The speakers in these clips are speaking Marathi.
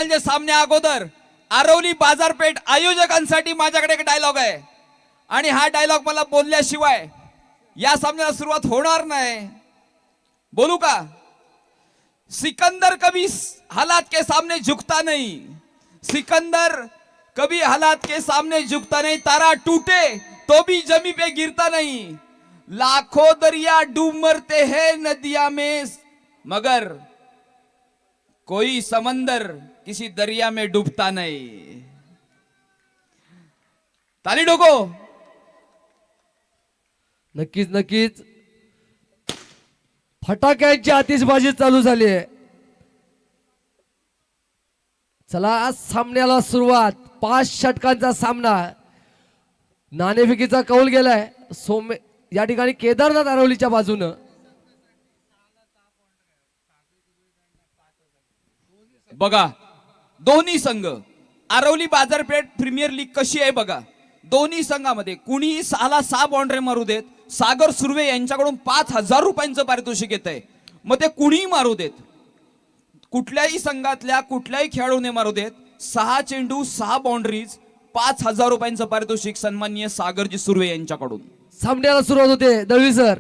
सामने अगोदर आरवली बाजारपेठ आयोजकांसाठी माझ्याकडे एक डायलॉग आहे आणि हा डायलॉग मला बोलल्याशिवाय या सामन्याला सुरुवात होणार नाही. बोलू का? सिकंदर कभी हालात के सामने झुकता नहीं, सिकंदर कभी हालात के सामने झुकता नहीं, तारा टूटे तो भी जमी पे गिरता नहीं, लाखों दरिया डूब मरते हैं नदिया में मगर कोई समंदर किसी दरिया में डूबता नहीं. ताली डोको. नक्कीच नक्कीच फटाक्यांची आतिषबाजी चालू झाली आहे. चला आज सामन्याला सुरुवात. 5 षटकांचा सामना. नाणेफेकीचा कौल गेलाय या ठिकाणी केदारनाथ आरवलीच्या बाजूनं. बघा दोन्ही संघ आरवली बाजारपेठ प्रीमियर लीग कशी आहे बघा. दोन्ही संघामध्ये कुणीही 6 बाउंड्री मारू देत. सागर सुर्वे यांच्याकडून 5,000 रुपयांचं पारितोषिक येत आहे. मग ते कुणीही मारू देत, कुठल्याही संघातल्या कुठल्याही खेळाडूने मारू देत. 6 चेंडू 6 बाउंड्रीज 5,000 रुपयांचं पारितोषिक सन्माननीय सागरजी सुर्वे यांच्याकडून. सामन्याला सुरुवात होते. दळवी सर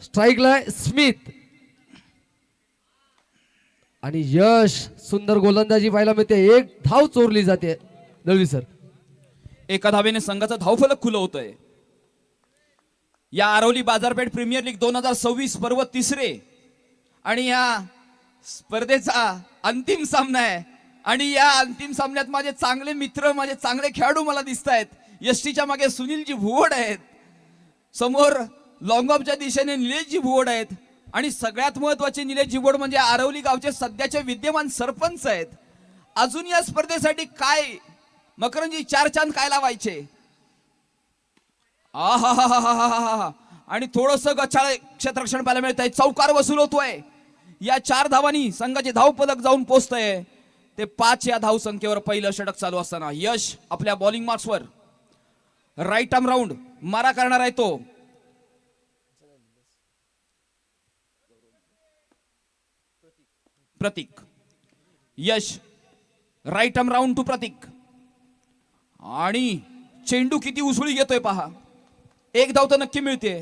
स्ट्राईकला स्मिथ आणि यश. सुंदर गोलंदाजी पाहायला मिळते. 1 धाव चोरली जाते. दळवी सर एका धावेने संघाचा धावफलक खुलं होतंय. या आरवली बाजारपेठ प्रीमियर लीग 2026 पर्व 3रे आणि या स्पर्धेचा अंतिम सामना आहे. आणि या अंतिम सामन्यात माझे चांगले मित्र, माझे चांगले खेळाडू मला दिसत आहेत. यष्टीच्या मागे सुनीलजी भुवड आहेत, समोर लॉंगॉपच्या दिशेने निलेशजी भुवड आहेत आणि सगळ्यात महत्वाचे निलेशजी भुवड म्हणजे आरवली गावचे सध्याचे विद्यमान सरपंच आहेत. अजून या स्पर्धेसाठी काय मकरंजी 4 चांद काय लावायचे. आणि थोडस गचाळ क्षेत्ररक्षण पाहायला मिळत आहे. चौकार वसूल होतोय. या 4 धावांनी संघाचे धावफलक जाऊन पोहोचतंय ते 5 या धाव संख्येवर. पहिलं षटक चालू असताना यश आपल्या बॉलिंग मार्क्सवर राईट आर्म राऊंड मारा करणार आहे. तो प्रतीक. यश right arm round to Prateek आणि चेंडू किती उसळी घेतोय पहा. 1 धाव तर नक्की मिळते.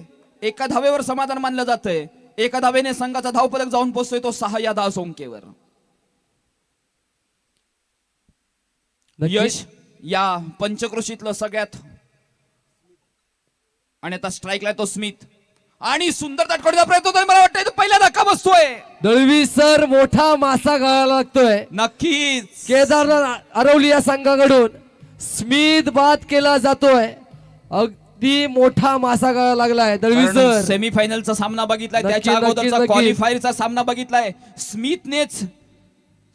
एका धावेवर समाधान मानलं जातंय. एका धावेने संघाचा धावफलक जाऊन पोहोचतोय तो 6 या धाव संख्येवर. यश या पंचक्रोशीतलं सगळ्यात. आणि आता स्ट्राईकला तो स्मिथ आणि सुंदर तटकोडीचा प्रयत्न होतोय. मला वाटतं पहिला धक्का बसतोय. दळवी सर मोठा मासा गळायला लागतोय. नक्कीच केदारनाथ आरवली या संघाकडून स्मिथ बाद केला जातोय. अगदी मोठा मासा गळायला लागलाय. दळवी सर सेमीफायनलचा सामना बघितलाय, त्याच्या अगोदरचा क्वालिफायरचा सामना बघितलाय. स्मिथनेच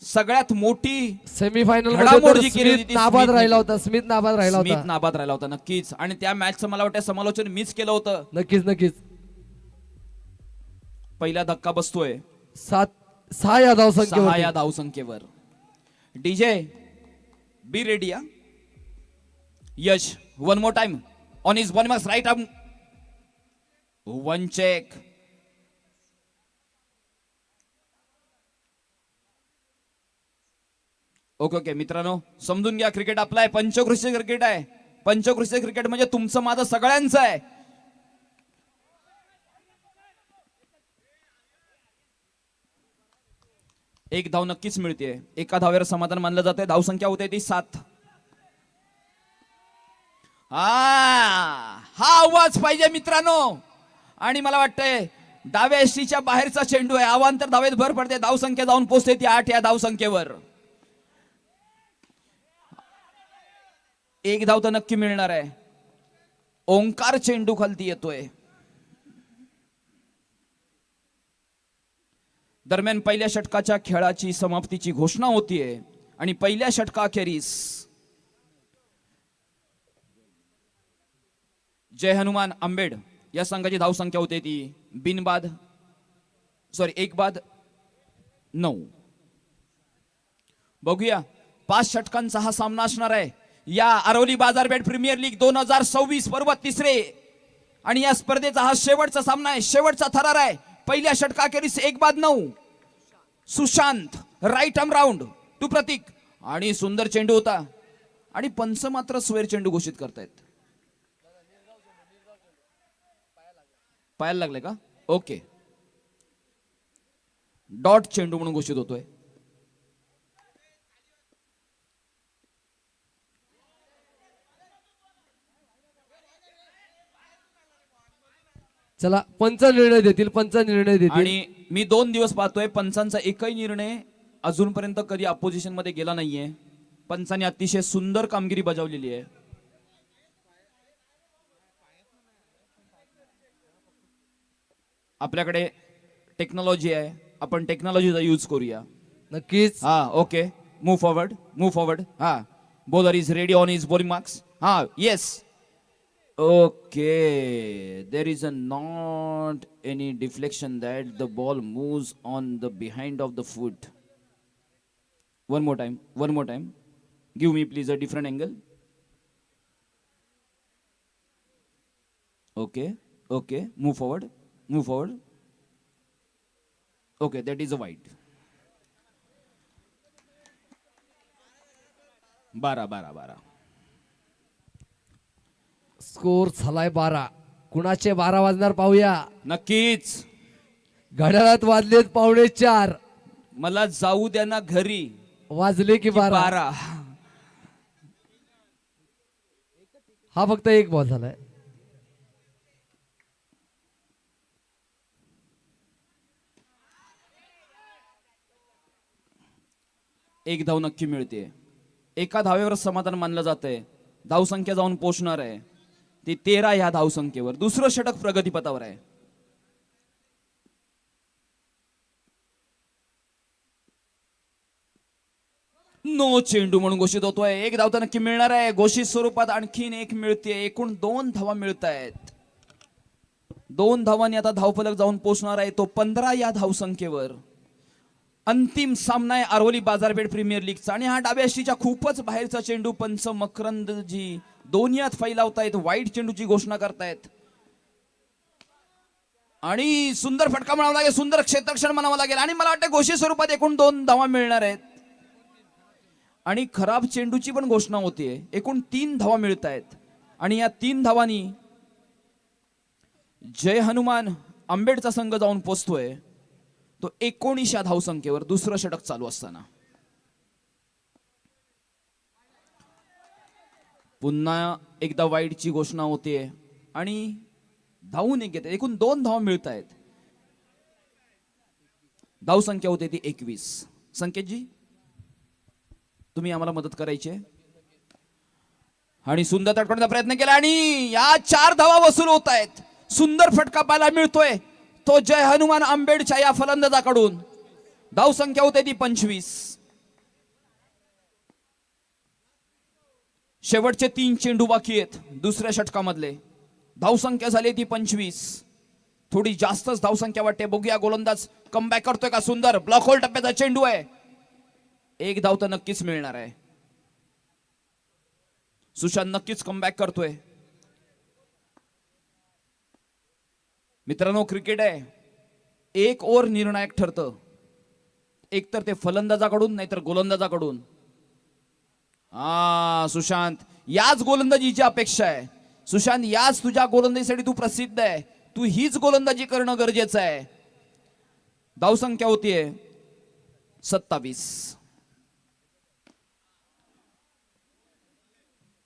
सगळ्यात मोठी सेमीफायनल मध्ये नाबाद राहिला होता. स्मिथ नाबाद राहिला होता. नक्कीच. आणि त्या मॅचचं मला वाटतं समालोचन मिस केलं होतं. नक्कीच नक्कीच. पहिला धक्का बसतोय 6 या धाव संख्येवर. DJ be ready. Yash one more time on his bowling marks right arm 1 check. Okay मित्रांनो समजून घ्या. क्रिकेट आपला आहे. पंचक्रोशी क्रिकेट आहे. पंचक्रोशी क्रिकेट म्हणजे तुमचं माझं सगळ्यांचं आहे. एक धाव नक्कीच मिळते. एका धावेवर समाधान मानलं जाते. धाव संख्या होते ती 7. हा आवाज पाहिजे मित्रांनो. आणि मला वाटतंय डाव्या एसटीच्या बाहेरचा चेंडू आहे. अवांतर धावेत भर पडते. धाव संख्या जाऊन पोहोचते ती 8 या धाव संख्येवर. 1 धाव तर नक्की मिळणार आहे. ओंकार चेंडू खालती येतोय. दरम्यान पहिल्या षटकाच्या खेळाची समाप्तीची घोषणा होतीये आणि पहिल्या षटकाखेरीस जय हनुमान आंबेड या संघाची धाव संख्या होते ती 1 बाद 9. बघूया 5 षटकांचा हा सामना असणार आहे या आरवली बाजारपेठ प्रीमियर लीग 2026 पर्व 3रे. आणि या स्पर्धेचा हा शेवटचा सामना आहे. शेवटचा थरार आहे. पहिल्या षटकाखेरीस 1 बाद 9. Sushant right arm round to Prateek आणि सुंदर चेंडू होता आणि पंच मात्र स्वेर चेंडू घोषित करतायत. पायाला लागले का? ओके. डॉट चेंडू म्हणून घोषित होतोय. चला पंच निर्णय देतील, पंच निर्णय देतील. आणि मी 2 दिवस पाहतोय पंचांचा एकही निर्णय अजूनपर्यंत कधी अपोजिशन मध्ये गेला नाहीये. पंचांनी अतिशय सुंदर कामगिरी बजावलेली आहे. आपल्याकडे टेक्नॉलॉजी आहे, आपण टेक्नॉलॉजीचा यूज करूया. नक्कीच. हा ओके. Move forward. हा bowler is ready on is bowling marks. हा yes. Okay, there is a not any deflection that the ball moves on the behind of the foot. One more time. Give me please a different angle. Okay. Move forward. Okay, that is a wide. 12. Score झालाय 12. कुणाचे 12 वाजणार पाहूया. नक्कीच. घड्याळात वाजलेत 3:45. मला जाऊ द्या ना घरी. वाजले की 12. 12. हा फक्त एक बॉल झालाय. एक धाव नक्की मिळते. एका धावेवर समाधान मानलं जातंय. धावसंख्या जाऊन पोहोचणार आहे ती 13 ह्या धावसंख्येवर. दुसरं षटक प्रगतीपथावर आहे. नो चेंडू म्हणून घोषित होतोय. एक धाव तर नक्की मिळणार आहे. घोषित स्वरूपात आणखीन एक मिळते. एकूण 2 धावा मिळत आहेत. 2 धावांनी आता धावफलक जाऊन पोहोचणार आहे तो 15 या धावसंख्येवर. अंतिम सामना आहे आरवली बाजारपेठ प्रीमियर लीगचा आणि हा डाव्या यष्टीच्या खूपच बाहेरचा चेंडू पंच मकरंदजी दोन्हीत फैलावतायत. वाईट चेंडूची घोषणा करतायत आणि सुंदर फटका म्हणावा लागेल, सुंदर क्षेत्ररक्षण म्हणावं लागेल आणि मला वाटतं घोषित स्वरूपात एकूण 2 धावा मिळणार आहेत. आणि खराब चेंडूची पण घोषणा होतीये. एकूण 3 धावा मिळत आहेत आणि या 3 धावांनी जय हनुमान आंबेडचा संघ जाऊन पोचतोय तो 19 धावसंख्येवर. दुसरं षटक चालू असताना पुन्हा एकदा वाईडची घोषणा होते आणि धावून एक घेते. एकूण 2 धावा मिळत आहेत. धावसंख्या होते ती 21. संकेतजी तुम्ही आम्हाला मदत करायची आहे. आणि सुंदर तटकण्याचा प्रयत्न केला आणि या 4 धावा वसूल होत आहेत. सुंदर फटका पाहायला मिळतोय तो जय हनुमान आंबेडच्या या फलंदाजाकडून. धावसंख्या होते ती 25. शेवटचे 3 चेंडू बाकी आहेत दुसऱ्या षटकामधले. धावसंख्या झाली ती 25. थोडी जास्तच धावसंख्या वाटते. बघूया गोलंदाज कमबॅक करतोय का. सुंदर ब्लॉक होल टप्प्याचा चेंडू आहे. एक धाव तर नक्कीच मिळणार आहे. सुशांत नक्कीच कमबॅक करतोय. मित्रांनो क्रिकेट आहे. एक ओव्हर निर्णायक ठरतं. एक तर ते फलंदाजाकडून नाहीतर गोलंदाजाकडून. सुशांत याच गोलंदाजीची अपेक्षा आहे. सुशांत याच तुझ्या गोलंदाजीसाठी तू प्रसिद्ध आहे. तू हीच गोलंदाजी करणं गरजेचं आहे. धावसंख्या होतीये 27.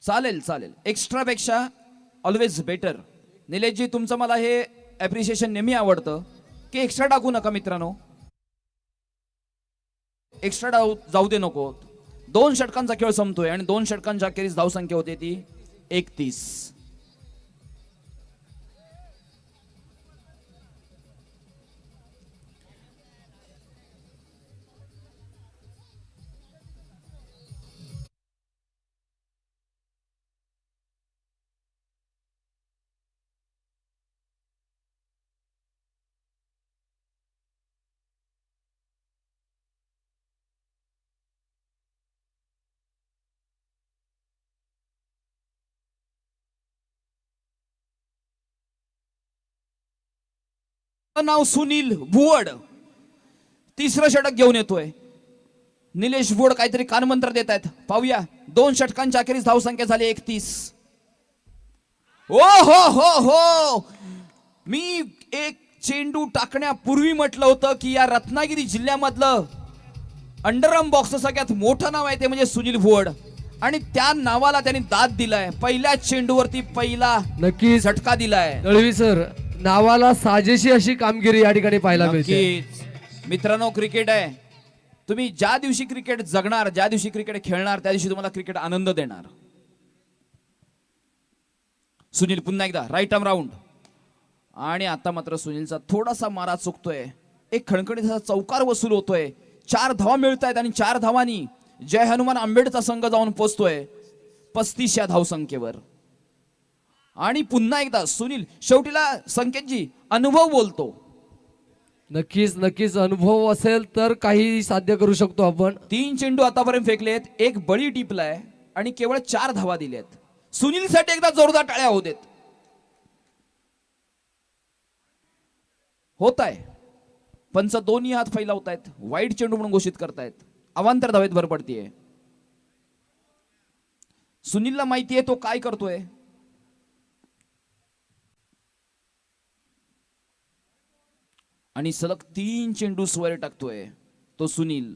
चालेल. एक्स्ट्रा पेक्षा ऑलवेज बेटर. निलेशजी तुमचं मला हे ऍप्रिशिएशन नेहमी आवडतं की एक्स्ट्रा टाकू नका मित्रांनो. एक्स्ट्रा जाऊ दे नको. 2 षटकांचा खेळ संपतोय आणि 2 षटकांच्या अखेरीस धावसंख्या होते ती 31. नाव सुनील भुवड तिसरं षटक घेऊन येतोय. निलेश बोड काहीतरी कानमंत्र देत आहेत, पाहूया. 2 षटकांच्या अखेरीस धावसंख्या झाली 31. ओ हो हो हो, मी एक चेंडू टाकण्यापूर्वी म्हटलं होतं की या रत्नागिरी जिल्ह्यामधलं अंडरआर्म बॉक्स सगळ्यात मोठं नाव आहे ते म्हणजे सुनील भोड, आणि त्या नावाला त्यांनी दाद दिलाय. पहिल्या चेंडूवरती पहिला नक्कीच झटका दिलाय. दळवी सर, नावाला साजेशी अशी कामगिरी या ठिकाणी पाहायला मिळते. नक्कीच मित्रांनो, क्रिकेट आहे. तुम्ही ज्या दिवशी क्रिकेट जगणार, ज्या दिवशी क्रिकेट खेळणार, त्या दिवशी तुम्हाला क्रिकेट आनंद देणार. सुनील पुन्हा एकदा राईट आर्म राऊंड, आणि आता मात्र सुनीलचा थोडासा मारा चुकतोय. एक खणखणीत चौकार वसूल होतोय. 4 धावा मिळत आहेत आणि 4 धावांनी जय हनुमान आंबेडचा संघ जाऊन पोहोचतोय 35 या धावसंख्येवर. आणि पुन्हा एकदा सुनील, शेवटीला संकेतजी अनुभव बोलतो. नक्कीच नक्कीच अनुभव असेल तर काही साध्य करू शकतो आपण. 3 चेंडू आतापर्यंत फेकलेत, एक बळी टिपलाय आणि केवळ 4 धावा दिल्यात. सुनीलसाठी एकदा जोरदार टाळ्या होऊ देत. होत आहे. पंच दोन्ही हात फैलावतायत, वाईट चेंडू म्हणून घोषित करतायत. अवांतर धावेत भर पडतीये. सुनीलला माहितीये तो काय करतोय. आणि सलग 3 चेंडू स्वर टाकतोय तो सुनील.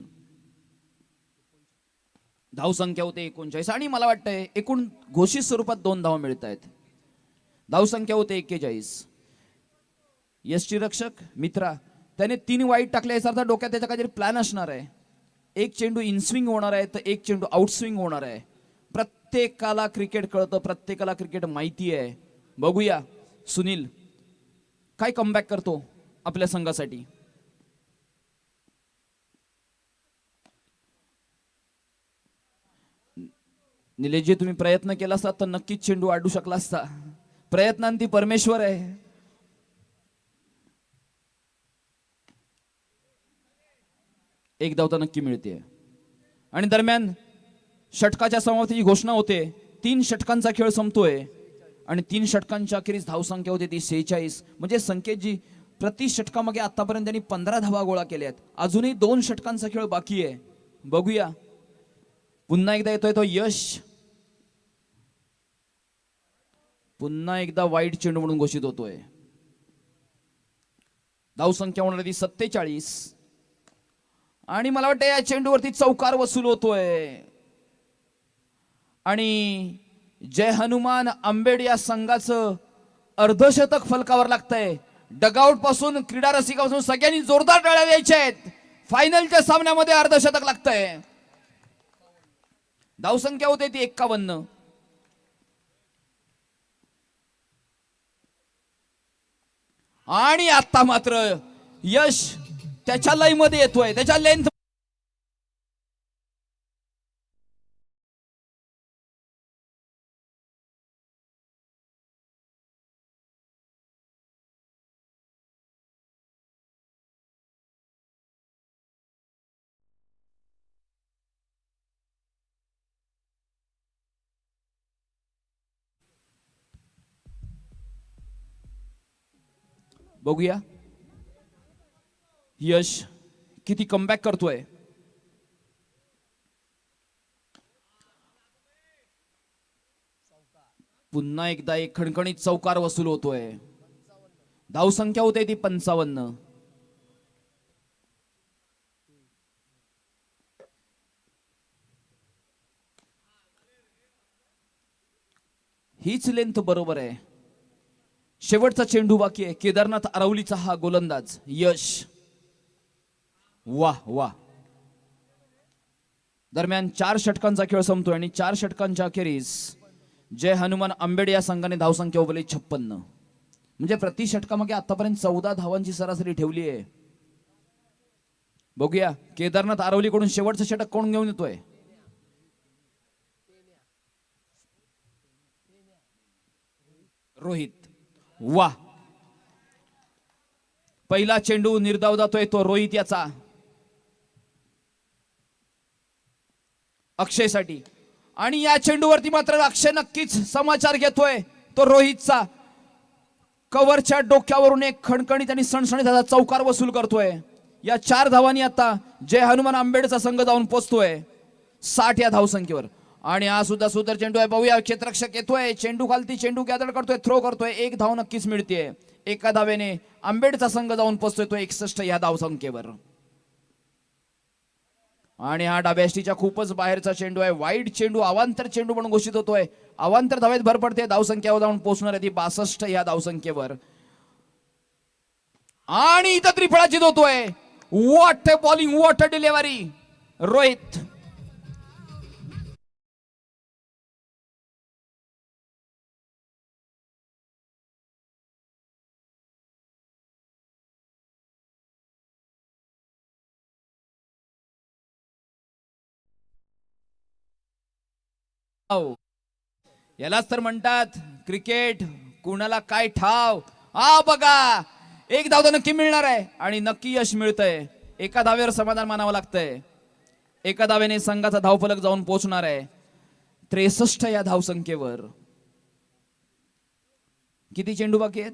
धावसंख्या होते 39, आणि मला वाटतंय एकूण घोषित स्वरूपात 2 धावा मिळत आहेत. धावसंख्या होते 41. यष्टीरक्षक मित्रा, त्याने 3 वाईट टाकले, याचा अर्थ डोक्यात त्याचा काहीतरी प्लॅन असणार आहे. एक चेंडू इनस्विंग होणार आहे तर एक चेंडू आउटस्विंग होणार आहे. प्रत्येकाला क्रिकेट कळतं, प्रत्येकाला क्रिकेट माहिती आहे. बघूया सुनील काय कमबॅक करतो आपल्या संघासाठी. निलेशजी, तुम्ही प्रयत्न केला असता तर नक्कीच चेंडू अडू शकला असता. प्रयत्नांती परमेश्वर आहे. एक धाव तर नक्की मिळते. आणि दरम्यान षटकाच्या समाप्तीची घोषणा होते. 3 षटकांचा खेळ संपतोय आणि 3 षटकांच्या अखेरीस धावसंख्या होते ती 46. म्हणजे संकेतजी, प्रति षटकामागे आतापर्यंत त्यांनी 15 धावा गोळा केल्यात. अजूनही 2 षटकांचा खेळ बाकी आहे. बघूया. पुन्हा एकदा येतोय तो यश. पुन्हा एकदा वाईट चेंडू म्हणून घोषित होतोय. धावसंख्या होणार ती 47. आणि मला वाटतं या चेंडूवरती चौकार वसूल होतोय आणि जय हनुमान आंबेड या संघाचं अर्धशतक फलकावर लागतंय. डगआउट पासून, क्रीडा रसिकापासून सगळ्यांनी जोरदार टाळ्या द्यायच्या आहेत. फायनलच्या सामन्यामध्ये अर्धशतक लागतंय. धावसंख्या होते ती 51. आणि आता मात्र यश त्याच्या लाईन मध्ये येतोय, त्याच्या लेंथ. बघूया यश किती कमबॅक करतोय. पुन्हा एकदा एक खणखणीत चौकार वसूल होतोय. धावसंख्या होते ती 55. हीच लेंथ बरोबर आहे. शेवटचा चेंडू बाकी आहे. केदारनाथ आरवलीचा हा गोलंदाज यश. वाह वाह. दरम्यान 4 षटकांचा खेळ संपतोय आणि 4 षटकांच्या अखेरीस जय हनुमान आंबेड या संघाने धावसंख्या उभली 56. म्हणजे प्रति षटकामागे आतापर्यंत 14 धावांची सरासरी ठेवली आहे. बघूया केदारनाथ आरवलीकडून शेवटचं षटक कोण घेऊन येतोय. रोहित. वाह. पहिला चेंडू निर्धाव जातोय तो रोहित याचा अक्षयसाठी. आणि या चेंडूवरती मात्र अक्षय नक्कीच समाचार घेतोय तो रोहितचा. कव्हरच्या डोक्यावरून एक खणखणीत आणि सणसणीत चौकार वसूल करतोय. या 4 धावांनी आता जय हनुमान आंबेडचा संघ जाऊन पोहोचतोय 60 या धावसंख्येवर. आणि हा सुद्धा सुंदर चेंडू आहे. पाहूया क्षेत्ररक्षक येतोय, चेंडू खालती, चेंडू गॅदर करतोय, थ्रो करतोय. 1 धाव नक्कीच मिळते. एका धावेने आंबेडचा संघ जाऊन पोहोचतोय तो 61 या धावसंख्येवर. आणि हा डाव्याष्टीच्या खूपच बाहेरचा चेंडू आहे. वाईड चेंडू अवांतर चेंडू म्हणून घोषित होतोय. अवांतर धावेत भर पडते. धावसंख्येवर जाऊन पोहोचणार आहे ती 62 या धावसंख्येवर. आणि इथं त्रिफळाची होतोय. What a bowling, what a delivery Rohit. यालाच तर म्हणतात क्रिकेट कुणाला काय ठाव. हा बघा, 1 धाव तर नक्की मिळणार आहे आणि नक्की यश मिळतंय. एका धावेवर समाधान मानावं लागतंय. एका धावेने संघाचा धावफलक जाऊन पोहोचणार आहे 63 या धावसंख्येवर. किती चेंडू बाकी आहेत?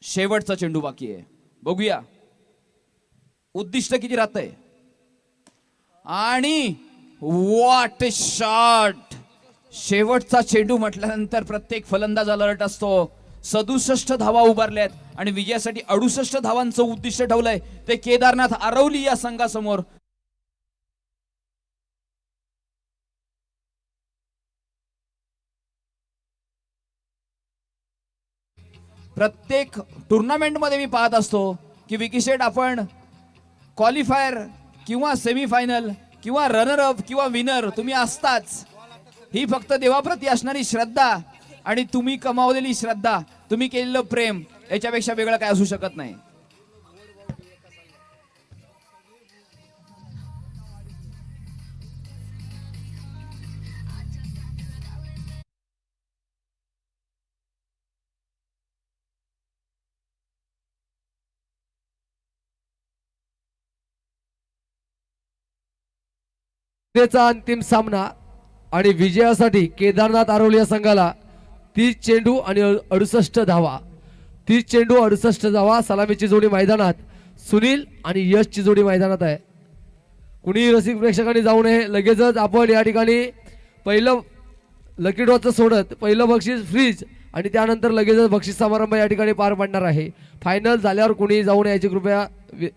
शेवटचा चेंडू बाकी आहे. बघूया उद्दिष्ट किती राहतंय. आणि व्हॉट शॉट. शेवटचा चेंडू म्हटल्यानंतर प्रत्येक फलंदाज अलर्ट असतो. 67 धावा उभारल्यात आणि विजयासाठी 68 धावांचं उद्दिष्ट ठेवलंय ते केदारनाथ आरवली या संघासमोर. प्रत्येक टुर्नामेंट मध्ये मी पाहत असतो की विकीशेट आपण क्वालिफायर किंवा सेमीफायनल किंवा रनर अप किंवा विनर तुम्ही असताच. ही फक्त देवाप्रती असणारी श्रद्धा आणि तुम्ही कमावलेली श्रद्धा, तुम्ही केलेलं प्रेम याच्यापेक्षा वेगळं काय असू शकत नाही. स्पर्धेचा अंतिम सामना आणि विजयासाठी केदारनाथ आरवली या संघाला 30 चेंडू आणि 68 धावा. 30 चेंडू 68 धावा. सलामीची जोडी मैदानात. सुनील आणि यशची जोडी मैदानात आहे. कुणी रसिक प्रेक्षकांनी जाऊ नये. लगेचच आपण या ठिकाणी पहिलं लकी ड्रॉचं सोडत पहिलं बक्षीस फ्रीज आणि त्यानंतर लगेचच बक्षीस समारंभ या ठिकाणी पार पडणार आहे. फायनल झाल्यावर कुणी जाऊ नये याची कृपया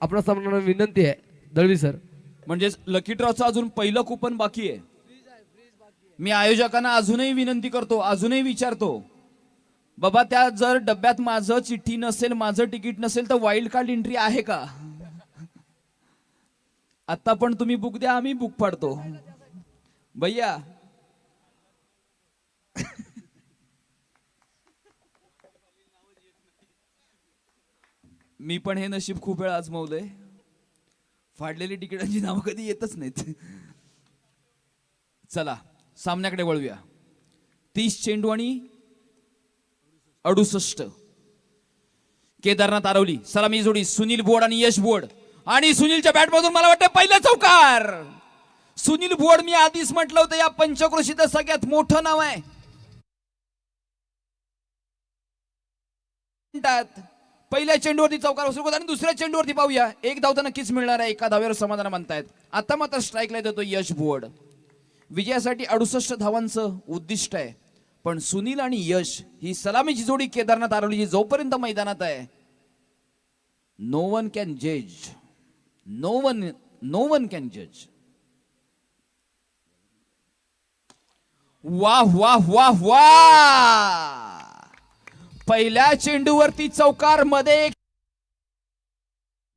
आपल्या सामन्यांना विनंती आहे. दळवी सर. म्हणजे लकी ड्रॉचं अजून पहिलं कुपन बाकी आहे. मी आयोजकांना अजूनही विनंती करतो, अजूनही विचारतो, बाबा त्या जर डब्यात माझं चिठ्ठी नसेल, माझं तिकीट नसेल तर वाईल्ड कार्ड एंट्री आहे का? आता पण तुम्ही बुक द्या, आम्ही बुक पाडतो भैया. मी पण हे नशीब खूप वेळा आजमावलंय. फाडलेली तिकिटांची नावं कधी येतच नाहीत. चला सामन्याकडे वळूया. 30 चेंडू आणि 68. केदारनाथ आरवली. सलामी जोडी सुनील बोड आणि यश बोड. आणि सुनीलच्या बॅट मधून मला वाटतं पहिला चौकार. सुनील बोड, मी आधीच म्हटलं होतं या पंचक्रोशीचं सगळ्यात मोठं नाव आहे. पहिल्या चेंडूवरती चौकार सुरू आणि दुसऱ्या चेंडूवरती पाहूया 1 धाव तर नक्कीच मिळणार आहे. एका धावेवर समाधान म्हणतायत. आता मात्र स्ट्राईकला येतो यश बोड. विजयासाठी 68 धावांचं उद्दिष्ट आहे. पण सुनील आणि यश ही सलामीची जोडी केदारनाथ आरवलीची जोपर्यंत मैदानात आहे, नो वन कॅन जज. नो वन कॅन जज. वाह वाह वाह वाह. पहिल्या चेंडूवरती चौकार, मध्ये एक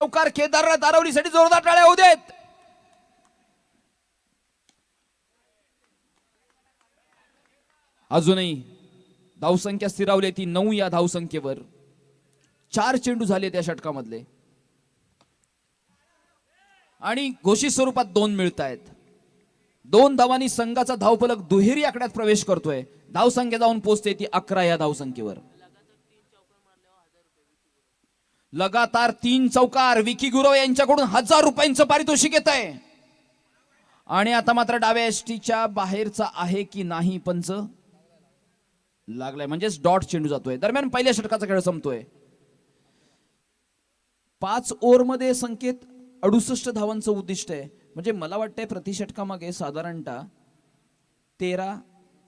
चौकार. केदारनाथ आरवलीसाठी जोरदार टाळ्या होऊ देत. अजूनही धावसंख्या स्थिरावली ती 9 या धावसंख्येवर. 4 चेंडू झाले त्या षटकामधले आणि घोषित स्वरूपात 2 मिळत आहेत. 2 धावांनी संघाचा धावफलक दुहेरी आकड्यात प्रवेश करतोय. धावसंख्या जाऊन पोहोचते ती 11 या धावसंख्येवर. लगातार 3 चौकार. विकी गुरव यांच्याकडून 1000 रुपयांचं पारितोषिक येत आहे. आणि आता मात्र डाव्या एसटीच्या बाहेरचा आहे की नाही पंच लागलाय, म्हणजेच डॉट चेंडू जातोय. दरम्यान पहिल्या षटकाचा खेळ संपतोय. 5 ओव्हरमध्ये संकेत 68 धावांचं उद्दिष्ट आहे. म्हणजे मला वाटतंय प्रति षटकामागे साधारणतः 13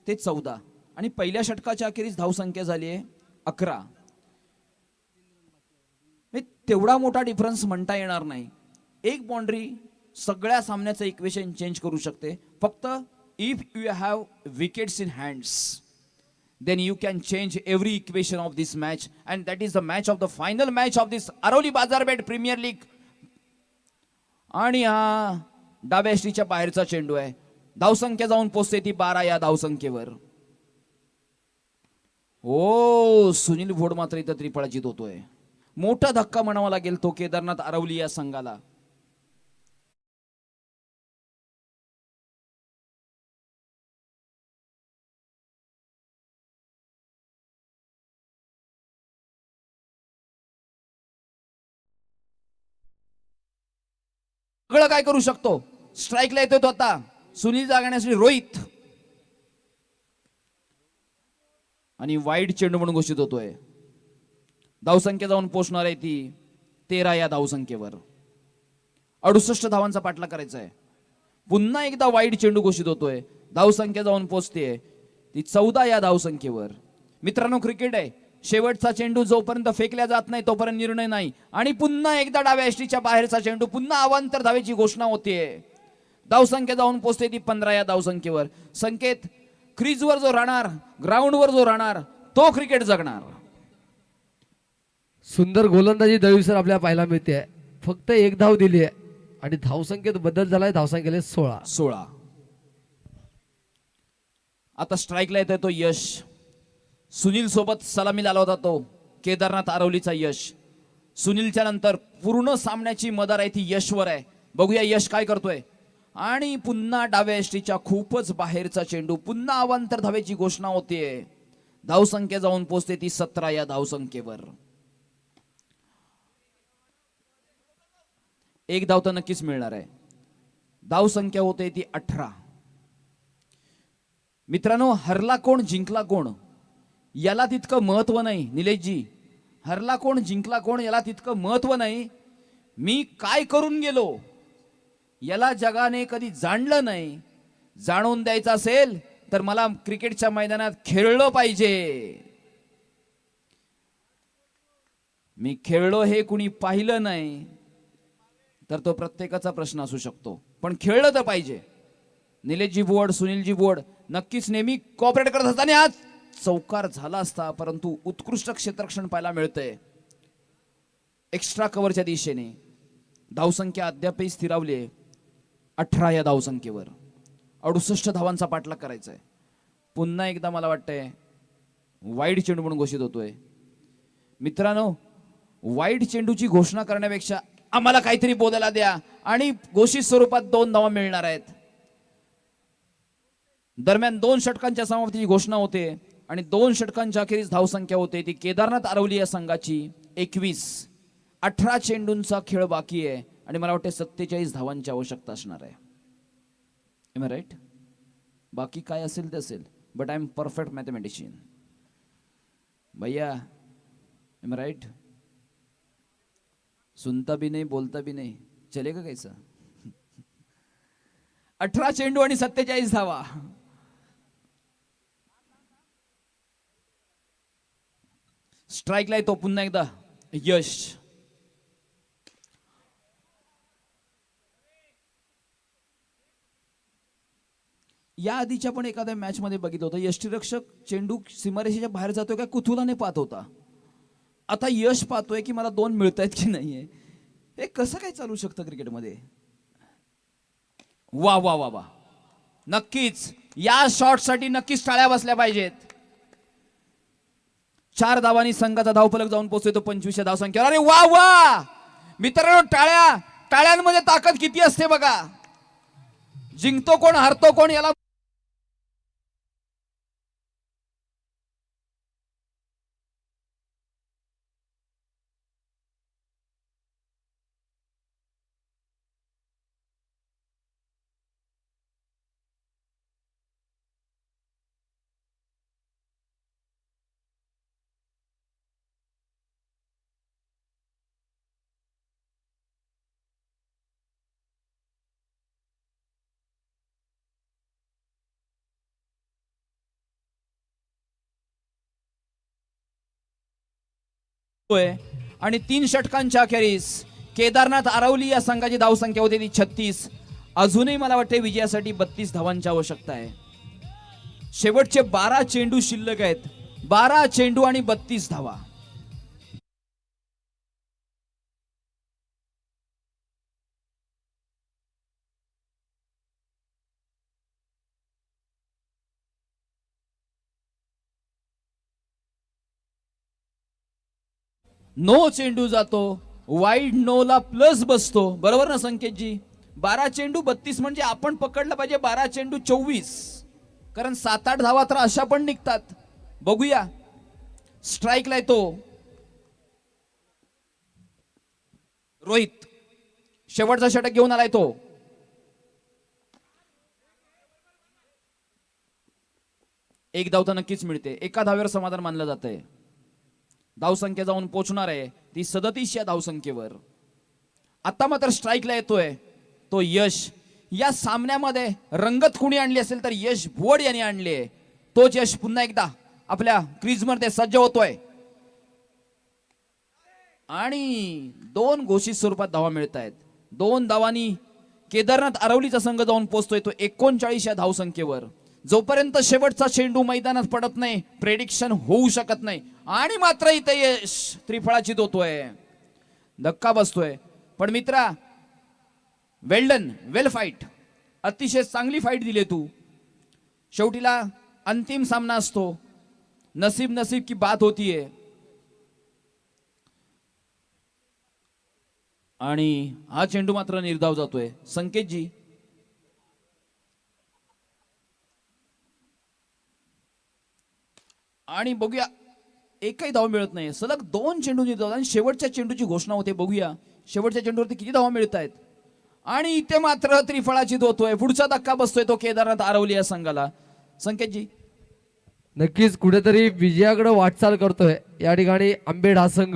ते 14 आणि पहिल्या षटकाच्या अखेरीस धावसंख्या झाली आहे 11. तेवढा मोठा डिफरन्स म्हणता येणार नाही. एक बाउंड्री सगळ्या सामन्याचं इक्वेशन चेंज करू शकते. फक्त if you have wickets in hands then you can change every equation of this match, and that is the match of the final match of this Arovali Bazarpet Premier League. आणि हा डाव्या यष्टीच्या बाहेरचा चेंडू आहे. धावसंख्या जाऊन पोहोचते ती 12 या धावसंख्येवर. ओ सुनील भोड मात्र इथं त्रिफळा जित होतोय. मोठा धक्का म्हणावा लागेल तो केदारनाथ आरवली या संघाला. सगळं काय करू शकतो. स्ट्राईकला येतोय तो आता. सुनील जागण्यासाठी रोहित आणि वाईड चेंडू म्हणून घोषित होतोय. धावसंख्या जाऊन पोहोचणार आहे ती 13 या धावसंख्येवर. 68 धावांचा पाठलाग करायचा आहे. पुन्हा एकदा वाईड चेंडू घोषित होतोय. धावसंख्या जाऊन पोहोचते ती 14 या धावसंख्येवर. मित्रांनो क्रिकेट आहे. शेवटचा चेंडू जोपर्यंत फेकल्या जात नाही तोपर्यंत निर्णय नाही. आणि पुन्हा एकदा डाव्या यष्टीच्या बाहेरचा चेंडू. पुन्हा अवांतर धावेची घोषणा होते. धावसंख्या जाऊन पोहोचते ती 15 या धावसंख्येवर. संकेत क्रीजवर जो राहणार, ग्राउंडवर जो राहणार तो क्रिकेट जगणार. सुंदर गोलंदाजी दळवीसर आपल्याला पाहायला मिळते. फक्त एक धाव दिली आहे आणि धावसंख्येत बदल झालाय. धावसंख्येला 16. आता स्ट्राईकला येतोय तो यश. सुनील सोबत सलामी आला होता तो केदारनाथ आरवलीचा यश. सुनीलच्या नंतर पूर्ण सामन्याची मदार आहे ती यशवर आहे. बघूया यश काय करतोय. आणि पुन्हा डाव्या यष्टीच्या खूपच बाहेरचा चेंडू. पुन्हा अवांतर धावेची घोषणा होतीये. धावसंख्या जाऊन पोहोचते ती 17 या धावसंख्येवर. एक धाव तर नक्कीच मिळणार आहे. धावसंख्या होते ती 18. मित्रांनो हरला कोण जिंकला कोण याला तितकं महत्व नाही. निलेशजी हरला कोण जिंकला कोण याला तितकं महत्व नाही. मी काय करून गेलो याला जगाने कधी जाणलं नाही. जाणून द्यायचं असेल तर मला क्रिकेटच्या मैदानात खेळलं पाहिजे. मी खेळलो हे कुणी पाहिलं नाही तर तो प्रत्येकाचा प्रश्न असू शकतो. पण खेळलं तर पाहिजे. निलेशजी बोर्ड, सुनीलजी बोर्ड नक्कीच नेहमी कॉपरेट करत असतात. आणि आज चौकार झाला असता परंतु उत्कृष्ट क्षेत्ररक्षण पाहायला मिळतंय एक्स्ट्रा कव्हरच्या दिशेने. धावसंख्या अद्यापही स्थिरावली आहे 18 या धावसंख्येवर. 68 धावांचा पाठलाग करायचा आहे. पुन्हा एकदा मला वाटतंय वाईड चेंडू म्हणून घोषित होतोय. मित्रांनो वाईड चेंडूची घोषणा करण्यापेक्षा आम्हाला काहीतरी बोलायला द्या. आणि घोषित स्वरूपात 2 धावा मिळणार आहेत. दरम्यान 2 षटकांच्या समाप्तीची घोषणा होते आणि 2 षटकांच्या अखेरीस धावसंख्या होते ती केदारनाथ आरवली या संघाची 21. 18 चेंडूंचा खेळ बाकी आहे आणि मला वाटते 47 धावांची आवश्यकता असणार आहे. Am right. बाकी काय असेल ते असेल but I am perfect mathematician भैया. Am right. सुनता भी नहीं बोलता भी नहीं चलेगा कैसा. 18 चेंडू आणि 47 धावा. स्ट्राईकला येतो पुन्हा एकदा यश. या आधीच्या पण एखाद्या मॅच मध्ये बघितलं होतं यष्टीरक्षक चेंडू सीमारेषेच्या बाहेर जातोय का कुतूहलाने पाहत होता. आता यश पाहतोय की मला 2 मिळतायत की नाहीये. हे कसं काय चालू शकतं क्रिकेटमध्ये. वा वा वा वा. नक्कीच या शॉटसाठी नक्कीच टाळ्या बसल्या पाहिजेत. 4 धावांनी संघाचा धावफलक जाऊन पोहोचतो 25 या धावसंख्येवर. अरे वा वा मित्रांनो टाळ्यांमध्ये ताकद किती असते बघा. जिंकतो कोण हरतो कोण याला आणि 3 षटकांच्या अखेरीस केदारनाथ आरवली या संघाची धावसंख्या होती ती 36. अजूनही मला वाटते विजयासाठी 32 धावांची आवश्यकता आहे. शेवटचे 12 चेंडू शिल्लक आहेत. 12 चेंडू आणि 32 धावा. नो चेंडू जातो, वाईड नो ला प्लस बसतो, बरोबर ना संकेतजी? 12 चेंडू 32 म्हणजे आपण पकडलं पाहिजे 12 चेंडू 24, कारण 7-8 धावा तर अशा पण निघतात. बघूया, स्ट्राईकला येतो रोहित, शेवटचा षटक घेऊन आलाय तो. एक धाव तर नक्कीच मिळते. एका धावेवर समाधान मानलं जात आहे. धावसंख्या जाऊन पोहोचणार आहे ती 37 या धावसंख्येवर. आता मात्र स्ट्राईकला येतोय तो यश. या सामन्यामध्ये रंगत कुणी आणली असेल तर यश भुवड यांनी आणली आहे. तोच यश पुन्हा एकदा आपल्या क्रीजमध्ये सज्ज होतोय आणि 2 घोषित स्वरूपात धावा मिळत आहेत. 2 धावांनी केदारनाथ आरवलीचा संघ जाऊन पोहोचतोय तो 39 या धावसंख्येवर. जोपर्यंत शेवटचा चेंडू मैदानात पडत नाही प्रेडिक्शन होऊ शकत नाही. आणि मात्र इथे यश त्रिफळाचीत होतोय, धक्का बसतोय. पण मित्रा, वेल डन, वेल फाईट, अतिशय चांगली फाईट दिली तू. शेवटीला अंतिम सामना असतो, नसीब नसीब की बात होतीये. आणि हा चेंडू मात्र निर्धाव जातोय. संकेतजी, आणि बघूया, एकही धाव मिळत नाही. सलग 2 चेंडू निर्धाव आणि शेवटच्या चेंडूची घोषणा होते. बघूया शेवटच्या चेंडूवरती किती धावा मिळत आहेत. आणि इथे मात्र त्रिफळाचीत होतोय. पुढचा धक्का बसतोय तो केदारनाथ आरवली या संघाला. संकेतजी, नक्कीच कुठेतरी विजयाकडे वाटचाल करतोय या ठिकाणी आंबेड हा संघ.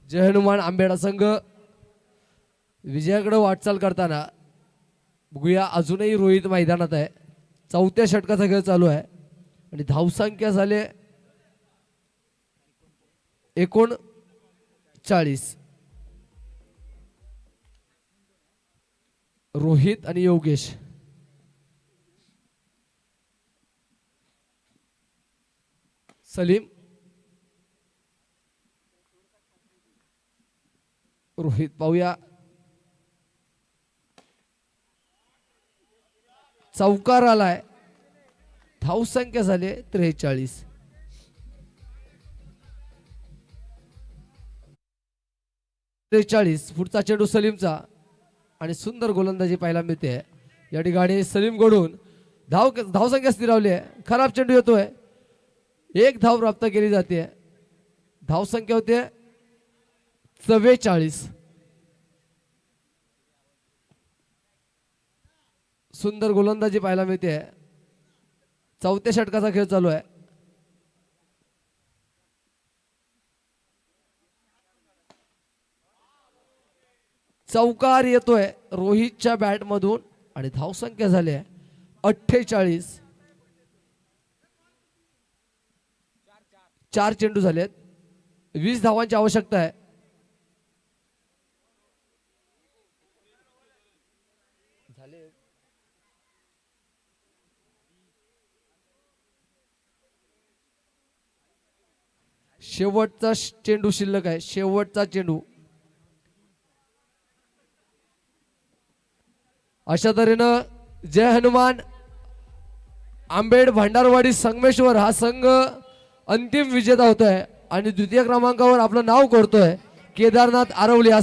जय हनुमान आंबेड हा संघ विजयाकडे वाटचाल करताना बघूया. अजूनही रोहित मैदानात आहे. 4थ्या षटकाचा खेळ चालू आहे आणि धावसंख्या झाले 39. रोहित आणि योगेश, सलीम, रोहित. पाहूया, चौकार आलाय. धावसंख्या झाली 43. पुढचा चेंडू सलीमचा आणि सुंदर गोलंदाजी पाहायला मिळते. या ठिकाणी सलीम कडून धावसंख्या स्थिरावली आहे. खराब चेंडू येतोय, 1 धाव प्राप्त केली जाते. धावसंख्या होते 44. सुंदर गोलंदाजी पाहायला मिळते. 4थ्या षटकाचा खेळ चालू आहे. चौकार येतोय रोहितच्या बॅट मधून आणि धावसंख्या झाली आहे 48. 4 चेंडू झालेत. 20 धावांची आवश्यकता आहे. शेवटचा चेंडू शिल्लक आहे. शेवटचा चेंडू. अशा तऱ्हेनं जय हनुमान आंबेड भांडारवाडी संगमेश्वर हा संघ अंतिम विजेता होतोय आणि 2य क्रमांकावर आपलं नाव करतोय केदारनाथ आरवली हा